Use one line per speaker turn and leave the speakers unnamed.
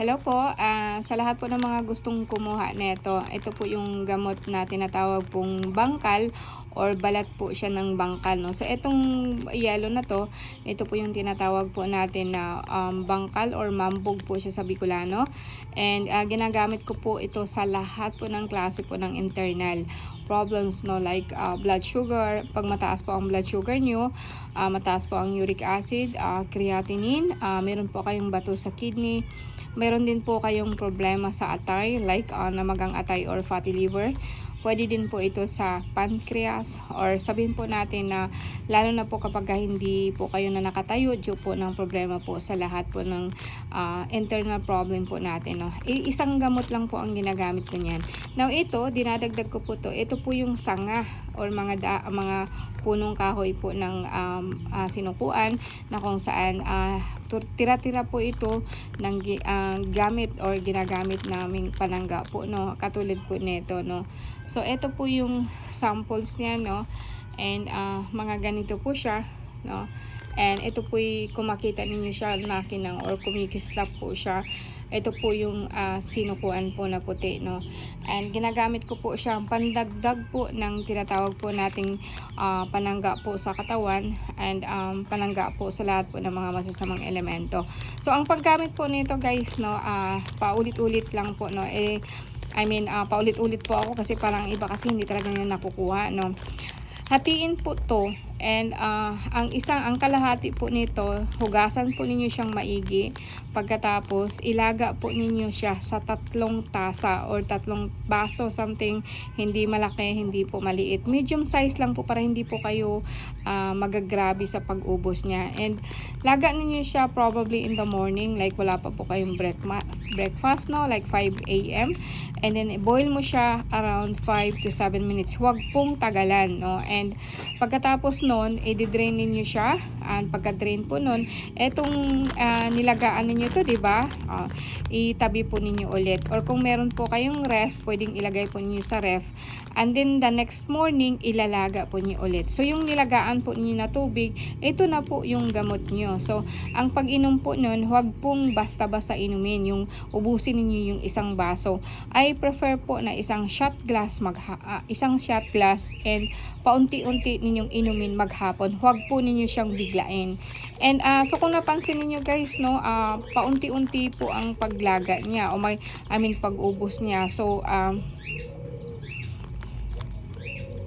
Hello po, sa lahat po ng mga gustong kumuha nito, ito po yung gamot na tinatawag pong bangkal or balat po siya ng bangkal. No? So, itong yellow na to, ito po yung tinatawag po natin na bangkal or mambog po siya sa Bicolano. And ginagamit ko po ito sa lahat po ng klase po ng internal problems, no, like blood sugar. Pag mataas po ang blood sugar nyo, mataas po ang uric acid, creatinine, meron po kayong bato sa kidney, meron din po kayong problema sa atay like namagang atay or fatty liver. Pwede din po ito sa pancreas, or sabihin po natin na lalo na po kapag hindi po kayo na nakatayo due po ng problema po sa lahat po ng internal problem po natin. No? Isang gamot lang po ang ginagamit ko niyan. Now ito, dinadagdag ko po to. Ito po yung sanga or mga punong kahoy po ng sinukuan na kung saan tira-tira po ito ng gamit or ginagamit naming panangga po, no, katulad po nito, no. So ito po yung samples niya, no, and mga ganito po siya, no, and ito po kung makita ninyo siya nakinang or kumikislap po siya. Ito po yung sinukuan po na puti, no. And ginagamit ko po siya pandagdag po ng tinatawag po nating panangga po sa katawan and panangga po sa lahat po ng mga masasamang elemento. So ang paggamit po nito guys, no, paulit-ulit lang po, no. Paulit-ulit po ako kasi parang iba kasi hindi talaga nila nakukuha, no. Hatiin po to, and ang kalahati po nito, hugasan po ninyo siyang maigi. Pagkatapos ilaga po ninyo siya sa 3 tasa or 3 baso, something hindi malaki, hindi po maliit. Medium size lang po para hindi po kayo magagrabe sa pag-ubos niya. And laga ninyo siya probably in the morning, like wala pa po kayong breakfast, no, like 5 a.m. And then boil mo siya around 5 to 7 minutes. Huwag pong tagalan, no. And pagkatapos nun, i-drain ninyo siya. And pagka-drain po nun, etong nilagaan ninyo to, diba? Itabi po ninyo ulit. Or kung meron po kayong ref, pwedeng ilagay po ninyo sa ref. And then the next morning, ilalaga po niyo ulit. So yung nilagaan po ninyo na tubig, ito na po yung gamot nyo. So ang pag-inom po nun, huwag pong basta-basta inumin. Yung ubusin ninyo yung isang baso. I prefer po na isang shot glass and paunti-unti ninyong inumin maghapon. Huwag po ninyo siyang biglain. And so kung napansin niyo guys, no, paunti-unti po ang paglaga niya o pag-ubos niya. So